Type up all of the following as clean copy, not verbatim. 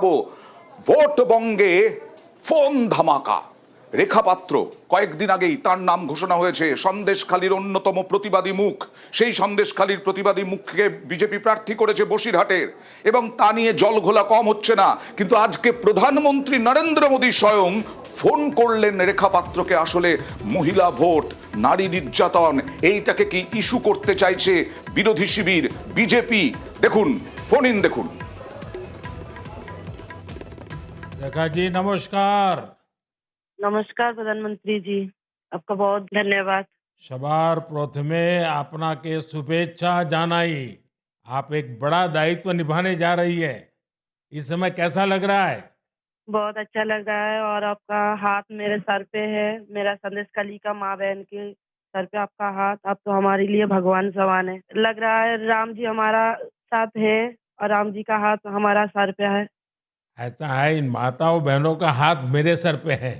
Vote বঙ্গে phone ধামাকা। রেখা পাত্র কয়েকদিন আগেই তার নাম ঘোষণা হয়েছে সন্দেশখালীর অন্যতম প্রতিবাদী মুখ। সেই সন্দেশখালীর প্রতিবাদী মুখকে বিজেপি প্রার্থী করেছে বসিরহাটের, এবং তা নিয়ে জলঘোলা কম হচ্ছে না। কিন্তু আজকে প্রধানমন্ত্রী নরেন্দ্র মোদী স্বয়ং ফোন করলেন রেখা পাত্রকে। আসলে মহিলা ভোট, নারী নির্যাতন, এইটাকে কি ইস্যু করতে চাইছে বিরোধী শিবির বিজেপি? দেখুন, ফোন ইন দেখুন। रेखा जी नमस्कार। नमस्कार प्रधानमंत्री जी, आपका बहुत धन्यवाद। सवार प्रथमे अपना के शुभेच्छा जानाई। आप एक बड़ा दायित्व निभाने जा रही है, इस समय कैसा लग रहा है? बहुत अच्छा लग रहा है और आपका हाथ मेरे सर पे है। मेरा संदेशखाली का माँ बहन के सर पे आपका हाथ, आप तो हमारे लिए भगवान समान है। लग रहा है राम जी हमारा साथ है और राम जी का हाथ हमारा सर पे है। ऐसा है, इन माताओं बहनों का हाथ मेरे सर पे है।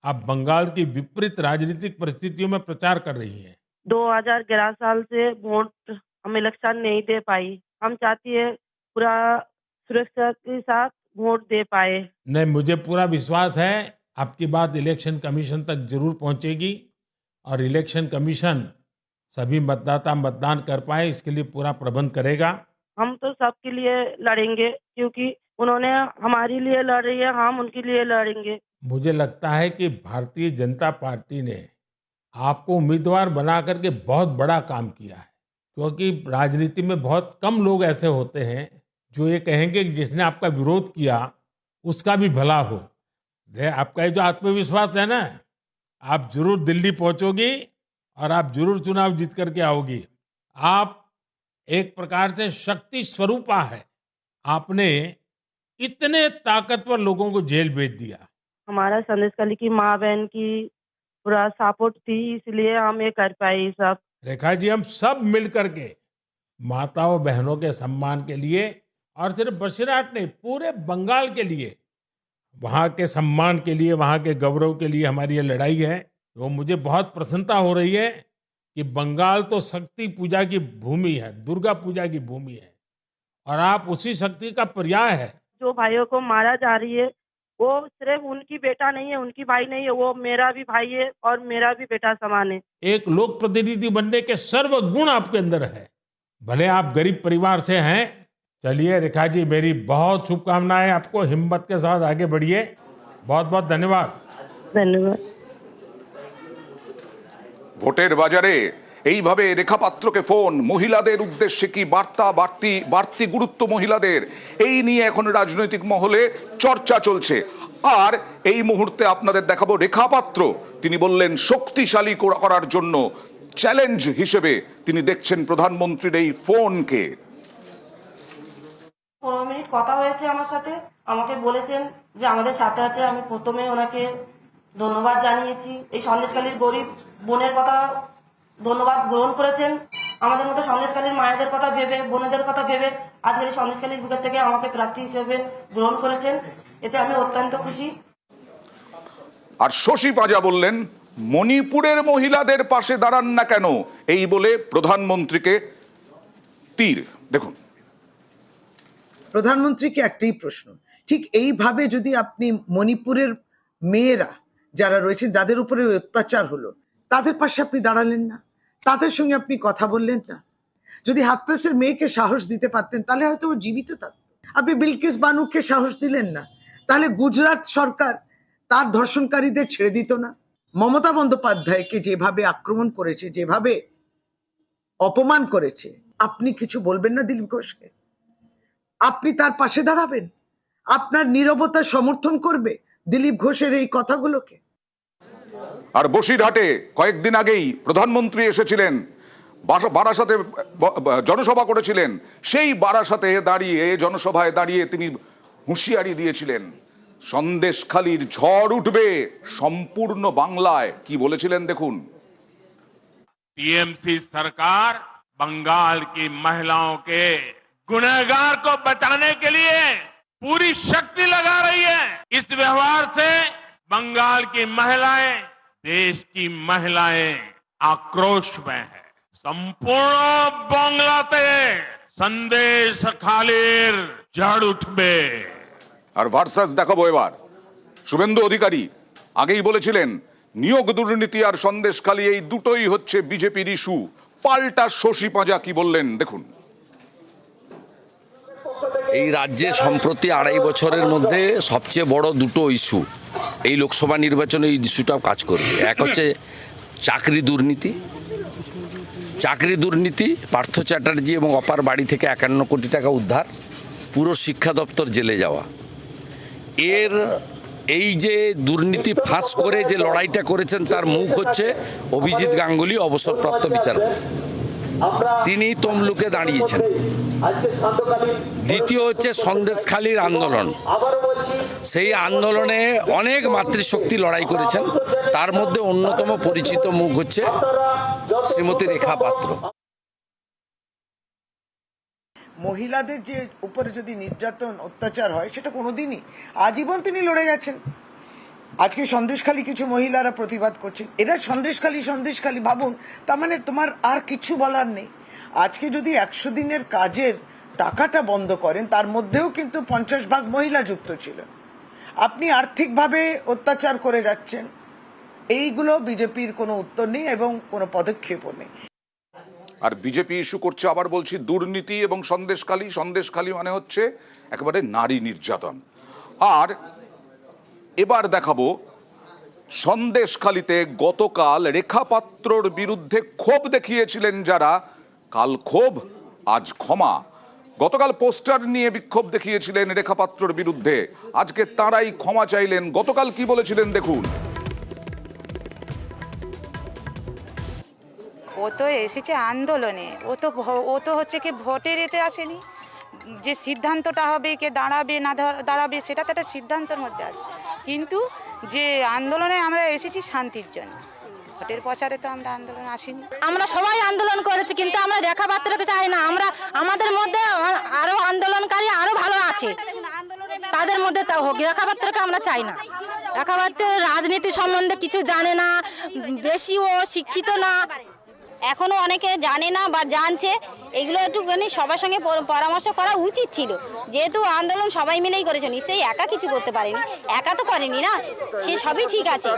आप बंगाल की विपरीत राजनीतिक परिस्थितियों में प्रचार कर रही हैं। 2011 साल से वोट हम इलेक्शन नहीं दे पाई। हम चाहती है पूरा सुरक्षा के साथ वोट दे पाए। नहीं, मुझे पूरा विश्वास है आपकी बात इलेक्शन कमीशन तक जरूर पहुंचेगी और इलेक्शन कमीशन सभी मतदाता मतदान कर पाए इसके लिए पूरा प्रबंध करेगा। हम तो सबके लिए लड़ेंगे क्योंकि उन्होंने हमारे लिए लड़ रही है, हम उनके लिए लड़ेंगे। मुझे लगता है कि भारतीय जनता पार्टी ने आपको उम्मीदवार बना करके बहुत बड़ा काम किया है, क्योंकि राजनीति में बहुत कम लोग ऐसे होते हैं जो ये कहेंगे कि जिसने आपका विरोध किया उसका भी भला हो। आपका ये जो आत्मविश्वास है ना, आप जरूर दिल्ली पहुंचोगी और आप जरूर चुनाव जीत करके आओगी। आप एक प्रकार से शक्ति स्वरूपा है। आपने इतने ताकतवर लोगों को जेल भेज दिया। हमारा संदेशखाली की माँ बहन की पूरा सपोर्ट थी, इसलिए हम ये कर पाए ये सब। रेखा जी, हम सब मिल करके माताओं बहनों के सम्मान के लिए और सिर्फ बसिरहाट नहीं, पूरे बंगाल के लिए, वहाँ के सम्मान के लिए, वहाँ के गौरव के लिए हमारी ये लड़ाई है। तो मुझे बहुत प्रसन्नता हो रही है कि बंगाल तो शक्ति पूजा की भूमि है, दुर्गा पूजा की भूमि है, और आप उसी शक्ति का पर्याय है। जो भाइयों को मारा जा रही है वो सिर्फ उनकी बेटा नहीं है, उनकी भाई नहीं है, वो मेरा भी भाई है और मेरा भी बेटा समान है। एक लोक प्रतिनिधि बनने के सर्व गुण आपके अंदर है, भले आप गरीब परिवार से हैं। चलिए रेखा जी, मेरी बहुत शुभकामनाएं आपको, हिम्मत के साथ आगे बढ़िए। बहुत बहुत धन्यवाद। धन्यवाद। ভোটের বাজারে এইভাবে রেখা পাত্রকে ফোন, মহিলাদের উদ্দেশ্যে কি বার্তা, বাড়তি গুরুত্ব মহিলাদের, এই নিয়ে এখন রাজনৈতিক মহলে চর্চা চলছে। আর এই মুহূর্তে আপনাদের দেখাবো রেখা পাত্র, তিনি বললেন শক্তিশালী করার জন্য চ্যালেঞ্জ হিসেবে তিনি দেখছেন প্রধানমন্ত্রীর এই ফোনকে। 15 মিনিট কথা হয়েছে আমার সাথে, আমাকে বলেছেন যে আমাদের সাথে আছে। আমি প্রথমে ওনাকে ধন্যবাদ জানিয়েছি। এই সন্দেশখালীর গরিব বোনের কথা ধন্যবাদ গ্রহণ করেছেন। আমাদের মতো সন্দেশখালীর মায়েদের কথা ভেবে, বোনেদের কথা ভেবে আজকের এই সন্দেশখালীর বুকের থেকে আমাকে প্রার্থী হিসেবে গ্রহণ করেছেন, এতে আমি অত্যন্ত খুশি। আর শশী পাজা বললেন মণিপুরের মহিলাদের পাশে দাঁড়ান না কেন, এই বলে প্রধানমন্ত্রীকে তীর। দেখুন, প্রধানমন্ত্রীকে একটাই প্রশ্ন, ঠিক এইভাবে যদি আপনি মণিপুরের মেয়েরা যারা রয়েছেন, যাদের উপরে অত্যাচার হলো, তাদের পাশে আপনি দাঁড়ালেন না, তাদের সঙ্গে আপনি কথা বললেন না। যদি হাতরাসের মেয়েকে সাহস দিতে পারতেন তাহলে হয়তো ও জীবিত থাকতো। আপনি বিলকিস বানুকে সাহস দিলেন না, তাহলে গুজরাট সরকার তার ধর্ষণকারীদের ছেড়ে দিত না। মমতা বন্দ্যোপাধ্যায়কে যেভাবে আক্রমণ করেছে, যেভাবে অপমান করেছে, আপনি কিছু বলবেন না দিলীপ ঘোষকে? আপনি তার পাশে দাঁড়াবেন? আপনার নীরবতা সমর্থন করবে দিলীপ ঘোষের এই কথাগুলোকে? আর বসিরহাটে কয়েকদিন আগেই প্রধানমন্ত্রী এসেছিলেন, বারাসাতে জনসভা করেছিলেন। সেই বারাসাতে দাঁড়িয়ে, জনসভায় দাঁড়িয়ে তিনি হুঁশিয়ারি দিয়েছিলেন সন্দেশখালীর ঝড় উঠবে সম্পূর্ণ বাংলায়। কি বলেছিলেন দেখুন। टीएमसी सरकार बंगाल की महिलाओं के गुनहगार को बचाने के लिए पूरी शक्ति लगा रही है। इस व्यवहार से बंगाल की महिलाएं, देश की महिलाएं आक्रोश में है। संपूर्ण बांग्लाते संदेश खालीर झड़ उठबे। আর ভার্সাস দেখাবো এবার। শুভেন্দু অধিকারী আগেই বলেছিলেন নিয়োগ দুর্নীতি আর সন্দেশখালী এই দুটোই হচ্ছে বিজেপির ইস্যু। পাল্টা শশী পাঁজা কি বললেন দেখুন। এই রাজ্যে সম্প্রতি 2.5 বছরের মধ্যে সবচেয়ে বড় দুটো ইস্যু এই লোকসভা নির্বাচনে এই ইস্যুটাও কাজ করবে। এক হচ্ছে চাকরি দুর্নীতি, পার্থ চ্যাটার্জি এবং অপার বাড়ি থেকে 51 কোটি টাকা উদ্ধার, পুরো শিক্ষা দপ্তর জেলে যাওয়া। এই যে দুর্নীতি ফাঁস করে যে লড়াইটা করেছেন তার মুখ হচ্ছে অভিজিৎ গাঙ্গুলি, অবসরপ্রাপ্ত বিচারপতি। তিনি তমলুকে দাঁড়িয়েছেন। দ্বিতীয় হচ্ছে সন্দেশখালীর আন্দোলন। সেই আন্দোলনে অনেক মাতৃশক্তি লড়াই করেছেন, তার মধ্যে অন্যতম পরিচিত মুখ হচ্ছে শ্রীমতী রেখা পাত্র। মহিলাদের যে উপরে যদি নির্যাতন অত্যাচার হয় সেটা কোনোদিনই, আজীবন তিনি লড়ে গেছেন। আজকে সন্দেশখালী কিছু মহিলারা প্রতিবাদ করছে, এরা সন্দেশখালী ভাবুন, তার মানে তোমার আর কিছু বলার নেই। আজকে যদি 100 দিনের কাজের টাকাটা বন্ধ করেন, তার মধ্যেও কিন্তু 50% মহিলা যুক্ত ছিল। আপনি আর্থিকভাবে অত্যাচার করে যাচ্ছেন, এইগুলো বিজেপির কোনো উত্তর নেই এবং কোনো পদক্ষেপও নেই। আর বিজেপি ইস্যু করছে, আবার বলছি, দুর্নীতি এবং সন্দেশখালী মানে হচ্ছে একেবারে নারী নির্যাতন। আর এবার দেখাবো সন্দেশখালীতে গতকাল রেখা পাত্রর বিরুদ্ধে ক্ষোভ দেখিয়েছিলেন যারা, কাল ক্ষোভ আজ ক্ষমা। গতকাল পোস্টার নিয়ে বিক্ষোভ দেখিয়েছিলেন রেখা পাত্রর বিরুদ্ধে, আজকে তারাই ক্ষমা চাইলেন। গতকাল কি বলেছিলেন দেখুন। ও তো এসেছে আন্দোলনে, ও তো হচ্ছে কি ভোটের এতে আসেনি। যে সিদ্ধান্তটা হবে, কে দাঁড়াবে না দাঁড়াবে সেটা তো একটা সিদ্ধান্তের মধ্যে আছে। কিন্তু যে আন্দোলনে আমরা এসেছি শান্তির জন্য, ভোটের প্রচারে তো আমরা আন্দোলনে আসিনি। আমরা সবাই আন্দোলন করেছি, কিন্তু আমরা রেখা পাত্রকে চাই না। আমাদের মধ্যে আরো আন্দোলনকারী আরো ভালো আছে, তাদের মধ্যে তা হোক। রেখা পাত্রকে আমরা চাই না। রেখা পাত্র রাজনীতি সম্বন্ধে কিছু জানে না, বেশি ও শিক্ষিত না। এখনো অনেকে জানে না বা জানছে, এগুলো একটুখানি সবার সঙ্গে পরামর্শ করা উচিত ছিল। যেহেতু আন্দোলন সবাই মিলেই করেছে, নিশ্চয়ই একা কিছু করতে পারেনি, একা তো করেনি না, সে সবই ঠিক আছে।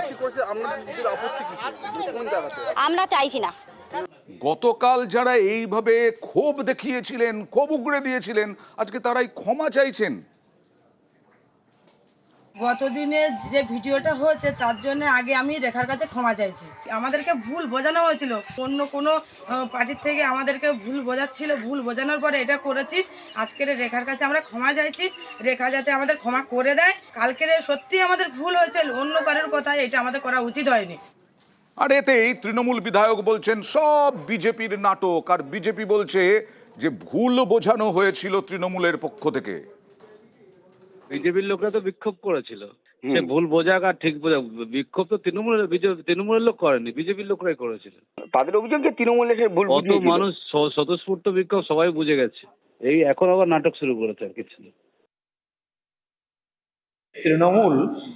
আমরা চাইছি না। গতকাল যারা এইভাবে ক্ষোভ দেখিয়েছিলেন, ক্ষোভ উগড়ে দিয়েছিলেন, আজকে তারাই ক্ষমা চাইছেন। গতদিনে যে ভিডিওটা হয়েছে তার জন্য আগে আমি রেখার কাছে ক্ষমা চাইছি। আমাদেরকে ভুল বোঝানো হয়েছিল, অন্য কোনো পার্টির থেকে আমাদেরকে ভুল বোঝাচ্ছিল, ভুল বোঝানোর পরে এটা করেছি। আজকের রেখার কাছে আমরা ক্ষমা চাইছি, রেখা যাতে আমাদের ক্ষমা করে দেয়। কালকের সত্যি আমাদের ভুল হয়েছে, অন্য কারোর কথায় এটা আমাদের করা উচিত হয়নি। আর এতেই তৃণমূল বিধায়ক বলছেন সব বিজেপির নাটক, আর বিজেপি বলছে যে ভুল বোঝানো হয়েছিল তৃণমূলের পক্ষ থেকে। বিজেপির লোকরা তো বিক্ষোভ করেছিল, সে ভুল বোঝাক আর ঠিক বোঝাক, বিক্ষোভ তো তৃণমূলের লোক করেনি, বিজেপির লোকরাই করেছিল। তাদের অভিযোগ যে তৃণমূলের ভুল, কত মানুষ স্বতঃস্ফূর্ত বিক্ষোভ সবাই বুঝে গেছে, এই এখন আবার নাটক শুরু করেছে আর কিছু। তৃণমূল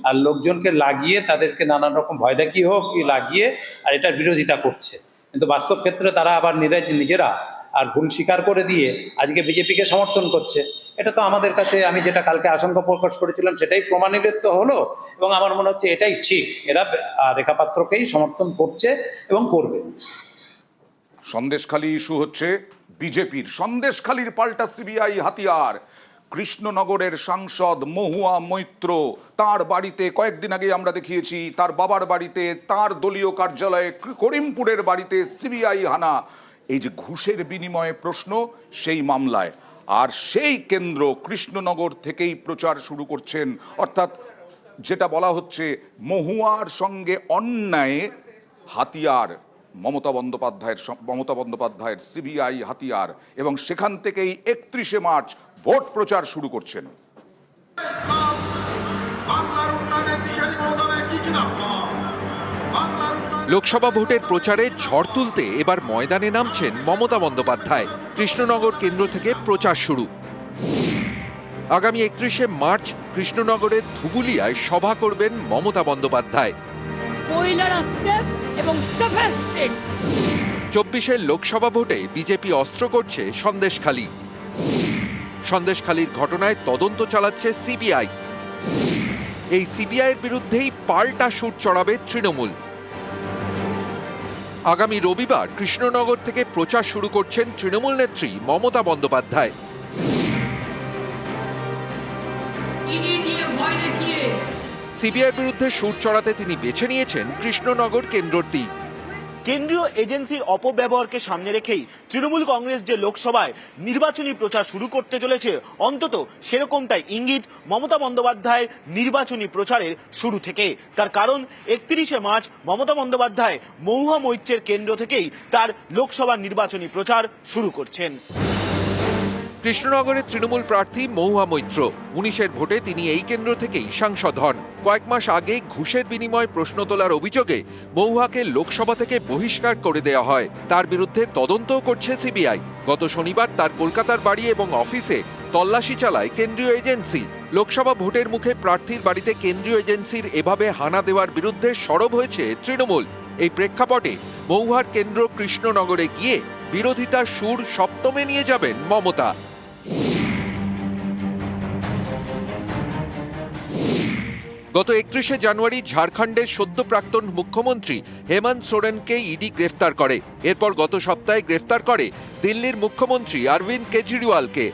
আর লোকজনকে লাগিয়ে তাদেরকে নানান রকম ভয় দেখিয়ে হোক লাগিয়ে আর এটার বিরোধিতা করছে, কিন্তু বাস্তব ক্ষেত্রে তারা আবার নিজেরা আর ভুল স্বীকার করে দিয়ে আজকে বিজেপিকে সমর্থন করছে। এটা তো আমাদের কাছে, আমি যেটা কালকে আশঙ্কা প্রকাশ করেছিলাম সেটাই প্রমাণিত হলো, এবং আমার মনে হচ্ছে এটাই ঠিক, এরা রেখা পাত্রকেই সমর্থন করছে এবং করবে। সন্দেশখালী ইস্যু হচ্ছে বিজেপির, সন্দেশখালীর পাল্টা সিবিআই হাতিয়ার। কৃষ্ণনগরের সাংসদ মহুয়া মৈত্র, তার বাড়িতে কয়েকদিন আগে আমরা দেখিয়েছি, তার বাবার বাড়িতে, তার দলীয় কার্যালয়ে, করিমপুরের বাড়িতে সিবিআই হানা। এই যে ঘুষের বিনিময়ে প্রশ্ন, সেই মামলায়। আর সেই কেন্দ্র কৃষ্ণনগর থেকেই প্রচার শুরু করছেন, অর্থাৎ যেটা বলা হচ্ছে মহুয়ার সঙ্গে অন্যায় হাতিয়ার মমতা বন্দ্যোপাধ্যায়ের সিবিআই হাতিয়ার, এবং সেখান থেকেই 31শে মার্চ ভোট প্রচার শুরু করছেন। লোকসভা ভোটের প্রচারে ঝড় তুলতে এবার ময়দানে নামছেন মমতা বন্দ্যোপাধ্যায়। কৃষ্ণনগর কেন্দ্র থেকে প্রচার শুরু। আগামী 31শে মার্চ কৃষ্ণনগরের ধুবুলিয়ায় সভা করবেন মমতা বন্দ্যোপাধ্যায়। 24শে লোকসভা ভোটে বিজেপি অস্ত্র করছে সন্দেশখালী। সন্দেশখালীর ঘটনায় তদন্ত চালাচ্ছে সিবিআই। এই সিবিআইয়ের বিরুদ্ধেই পাল্টা সুর চড়াবে তৃণমূল। আগামী রবিবার কৃষ্ণনগর থেকে প্রচার শুরু করছেন তৃণমূল নেত্রী মমতা বন্দ্যোপাধ্যায়। সিবিআইয়ের বিরুদ্ধে সুর চড়াতে তিনি বেছে নিয়েছেন কৃষ্ণনগর কেন্দ্রটি। কেন্দ্রীয় এজেন্সির অপব্যবহারকে সামনে রেখেই তৃণমূল কংগ্রেস যে লোকসভায় নির্বাচনী প্রচার শুরু করতে চলেছে, অন্তত সেরকমটাই ইঙ্গিত মমতা বন্দ্যোপাধ্যায়ের নির্বাচনী প্রচারের শুরু থেকে। তার কারণ 31শে মার্চ মমতা বন্দ্যোপাধ্যায় মহুয়া মৈত্রের কেন্দ্র থেকেই তার লোকসভা নির্বাচনী প্রচার শুরু করছেন। কৃষ্ণনগরের তৃণমূল প্রার্থী মহুয়া মৈত্র 19-এর ভোটে তিনি এই কেন্দ্র থেকেই সাংসদ হন। কয়েক মাস আগে ঘুষের বিনিময়ে প্রশ্ন তোলার অভিযোগে মহুয়াকে লোকসভা থেকে বহিষ্কার করে দেওয়া হয়। তার বিরুদ্ধে তদন্তও করছে সিবিআই। গত শনিবার তার কলকাতার বাড়ি এবং অফিসে তল্লাশি চালায় কেন্দ্রীয় এজেন্সি। লোকসভা ভোটের মুখে প্রার্থীর বাড়িতে কেন্দ্রীয় এজেন্সির এভাবে হানা দেওয়ার বিরুদ্ধে সরব হয়েছে তৃণমূল। এই প্রেক্ষাপটে মহুয়ার কেন্দ্র কৃষ্ণনগরে গিয়ে বিরোধিতার সুর সপ্তমে নিয়ে যাবেন মমতা। গত 31শে জানুয়ারি ঝাড়খণ্ডের সদ্য প্রাক্তন মুখ্যমন্ত্রী হেমন্ত সোরেনকে ইডি গ্রেফতার করে। এরপর গত সপ্তাহে গ্রেফতার করে দিল্লির মুখ্যমন্ত্রী অরবিন্দ কেজরিওয়ালকে।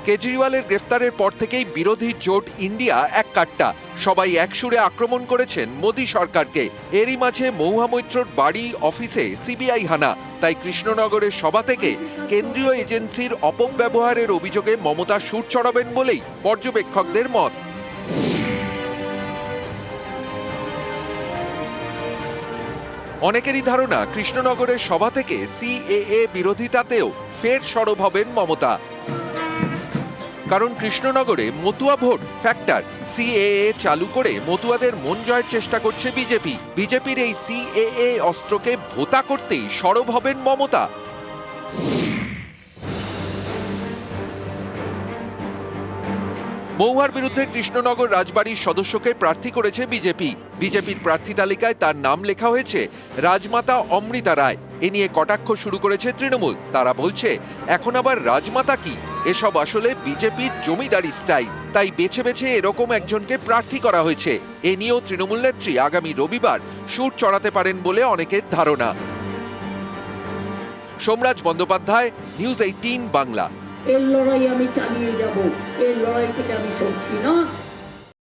কেজরিওয়ালের গ্রেফতারের পর থেকেই বিরোধী জোট ইন্ডিয়া এক কাট্টা। সবাই একসুরে আক্রমণ করেছেন মোদী সরকারকে। এরই মাঝে মহুয়া মৈত্রর বাড়ি অফিসে সিবিআই হানা। তাই কৃষ্ণনগরের সভা থেকে কেন্দ্রীয় এজেন্সির অপব্যবহারের অভিযোগে মমতা সুর চড়াবেন বলেই পর্যবেক্ষকদের মত। অনেকেরই ধারণা কৃষ্ণনগরের সভা থেকে সিএএ বিরোধিতাতেও ফের সরব হবেন মমতা। কারণ কৃষ্ণনগরে মতুয়া ভোট ফ্যাক্টর। সিএএ চালু করে মতুয়াদের মন জয়ের চেষ্টা করছে বিজেপি। বিজেপির এই সিএএ অস্ত্রকে ভোতা করতেই সরব হবেন মমতা। মহুয়ার বিরুদ্ধে কৃষ্ণনগর রাজবাড়ির সদস্যকে প্রার্থী করেছে বিজেপি। বিজেপির প্রার্থী তালিকায় তার নাম লেখা হয়েছে রাজমাতা অমৃতা রায়। এ নিয়ে কটাক্ষ শুরু করেছে তৃণমূল। তারা বলছে, এখন আবার রাজমাতা কি? এসব আসলে বিজেপির জমিদারি স্টাইল। তাই বেছে বেছে এরকম একজনকে প্রার্থী করা হয়েছে। এ নিয়েও তৃণমূল নেত্রী আগামী রবিবার সুর চড়াতে পারেন বলে অনেকের ধারণা। সোমরাজ বন্দ্যোপাধ্যায়, নিউজ 18 বাংলা। এর লড়াই আমি চালিয়ে যাব, এর লড়াই থেকে আমি সরছি না।